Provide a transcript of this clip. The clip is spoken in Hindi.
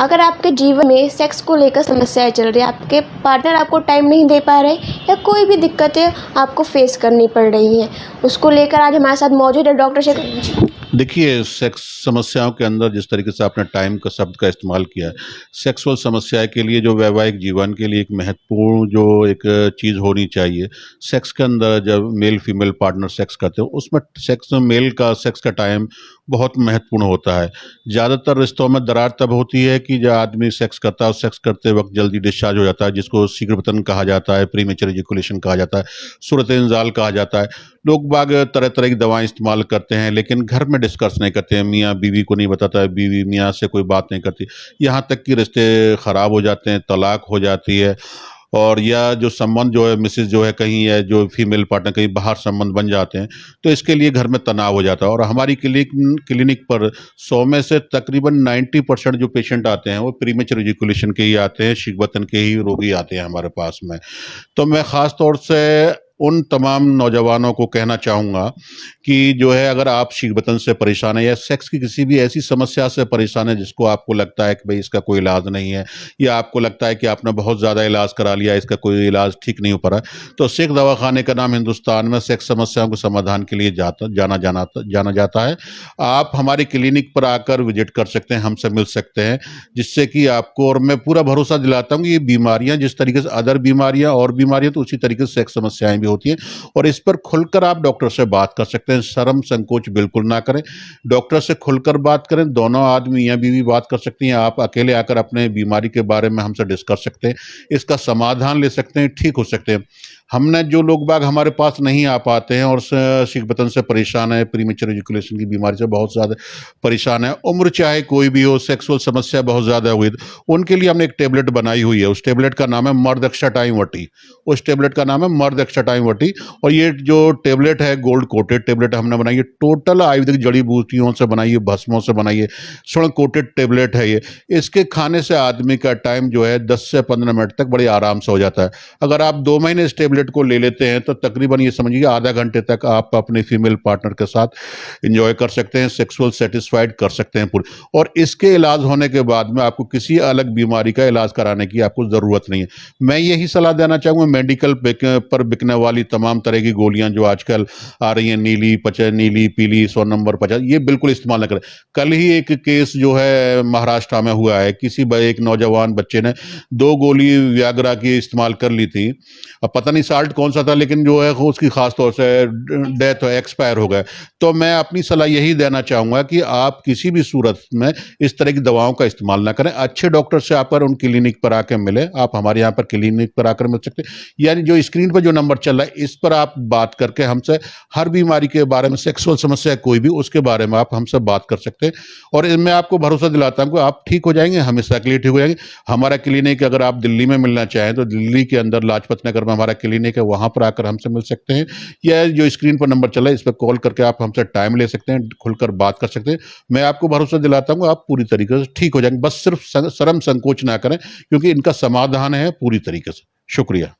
अगर आपके जीवन में सेक्स को लेकर समस्याएं चल रही है, आपके पार्टनर आपको टाइम नहीं दे पा रहे या कोई भी दिक्कतें आपको फेस करनी पड़ रही हैं, उसको लेकर आज हमारे साथ मौजूद है डॉक्टर शेखर। देखिए, सेक्स समस्याओं के अंदर जिस तरीके से आपने टाइम का शब्द का इस्तेमाल किया है, सेक्सुअल समस्या के लिए जो वैवाहिक जीवन के लिए एक महत्वपूर्ण जो एक चीज़ होनी चाहिए, सेक्स के अंदर जब मेल फीमेल पार्टनर सेक्स करते हो, उसमें मेल का सेक्स का टाइम बहुत महत्वपूर्ण होता है। ज़्यादातर रिश्तों में दरार तब होती है कि जब आदमी सेक्स करता है और सेक्स करते वक्त जल्दी डिस्चार्ज हो जाता है, जिसको शीघ्रपतन कहा जाता है, प्रीमेचर इजैकुलेशन कहा जाता है, सूरत इंजाल कहा जाता है। लोग बाग तरह तरह की दवाएं इस्तेमाल करते हैं, लेकिन घर में डिस्कस नहीं करते हैं। मियाँ बीवी को नहीं बताता है, बीवी मियाँ से कोई बात नहीं करती, यहाँ तक कि रिश्ते खराब हो जाते हैं, तलाक हो जाती है। और या जो संबंध जो है मिसेज जो है कहीं है, जो फीमेल पार्टनर कहीं बाहर संबंध बन जाते हैं, तो इसके लिए घर में तनाव हो जाता है। और हमारी क्लिनिक पर 100 में से तकरीबन 90% जो पेशेंट आते हैं वो प्रीमेचर इजैकुलेशन के ही आते हैं, शीघ्रपतन के ही रोगी आते हैं हमारे पास में। तो मैं ख़ास तौर से उन तमाम नौजवानों को कहना चाहूँगा कि जो है, अगर आप शीघ्रपतन से परेशान है या सेक्स की किसी भी ऐसी समस्या से परेशान है जिसको आपको लगता है कि भाई इसका कोई इलाज नहीं है, या आपको लगता है कि आपने बहुत ज़्यादा इलाज करा लिया, इसका कोई इलाज ठीक नहीं हो पा रहा है, तो सिख दवाखाने का नाम हिंदुस्तान में सेक्स समस्याओं के समाधान के लिए जाना जाता है। आप हमारी क्लिनिक पर आकर विजिट कर सकते हैं, हमसे मिल सकते हैं, जिससे कि आपको, और मैं पूरा भरोसा दिलाता हूँ कि ये बीमारियां जिस तरीके से अदर बीमारियां और बीमारियां, तो उसी तरीके से सेक्स समस्याएं भी होती है। और इस पर खुलकर आप डॉक्टर से बात कर सकते हैं, शर्म संकोच बिल्कुल ना करें, डॉक्टर से खुलकर बात करें। दोनों आदमी या बीवी बात कर सकती हैं, आप अकेले आकर अपने बीमारी के बारे में हमसे डिस्कस सकते हैं, इसका समाधान ले सकते हैं, ठीक हो सकते हैं। हमने जो लोग बाग हमारे पास नहीं आ पाते हैं और शीघ्रपतन से परेशान है, प्रीमेचर इजैकुलेशन की बीमारी से बहुत ज़्यादा परेशान है, उम्र चाहे कोई भी हो, सेक्सुअल समस्या बहुत ज़्यादा हुई, तो उनके लिए हमने एक टेबलेट बनाई हुई है। उस टेबलेट का नाम है मर्द एक्स्ट्राटाइम वटी। उस टेबलेट का नाम है मर्द एक्स्ट्राटाइम वटी। और ये जो टेबलेट है, गोल्ड कोटेड टेबलेट हमने बनाई है, टोटल आयुर्वेदिक जड़ी बूटियों से बनाई है, भस्मों से बनाई है, स्वर्ण कोटेड टेबलेट है ये। इसके खाने से आदमी का टाइम जो है 10 से 15 मिनट तक बड़े आराम से हो जाता है। अगर आप 2 महीने इस टेबलेट को ले लेते हैं तो तकरीबन ये समझिए आधा घंटे तक आप अपने फीमेल पार्टनर के साथ एंजॉय कर सकते हैं, सेक्सुअल सेटिस्फाइड कर सकते हैं पूरी। और इसके इलाज होने के बाद में आपको किसी अलग बीमारी का इलाज कराने की आपको ज़रूरत नहीं है। मैं यही सलाह देना चाहूँगा, मेडिकल पर बिकने वाली तमाम तरह की गोलियां जो आजकल आ रही हैं, नीली पीली 100 नंबर 50, ये बिल्कुल इस्तेमाल न करें। कल ही एक केस जो है महाराष्ट्र में हुआ है, एक नौजवान बच्चे ने 2 गोली व्याग्रा की इस्तेमाल कर ली थी। अब पता नहीं साल्ट कौन सा था, लेकिन जो है उसकी खास तौर से डेथ एक्सपायर हो गए। तो मैं अपनी सलाह यही देना चाहूँगा कि आप किसी भी सूरत में इस तरह की दवाओं का इस्तेमाल ना करें। अच्छे डॉक्टर से आप उन क्लिनिक पर आकर मिले, आप हमारे यहाँ पर क्लिनिक पर आकर मिल सकते हैं, यानी जो स्क्रीन पर जो नंबर चल रहा है इस पर आप बात करके हमसे हर बीमारी के बारे में, सेक्सुअल समस्या कोई भी, उसके बारे में आप हमसे बात कर सकते हैं। और मैं आपको भरोसा दिलाता हूँ कि आप ठीक हो जाएंगे, हमेशा के लिए ठीक हो जाएंगे। हमारा क्लिनिक, अगर आप दिल्ली में मिलना चाहें तो दिल्ली के अंदर लाजपत नगर में हमारा क्लिनिक है, वहाँ पर आकर हमसे मिल सकते हैं, या जो स्क्रीन पर नंबर चला है इस पर कॉल करके आप हमसे टाइम ले सकते हैं, खुलकर बात कर सकते हैं। मैं आपको भरोसा दिलाता हूँ आप पूरी तरीके से ठीक हो जाएंगे। बस सिर्फ शर्म संकोच ना करें, क्योंकि इनका समाधान है पूरी तरीके से। शुक्रिया।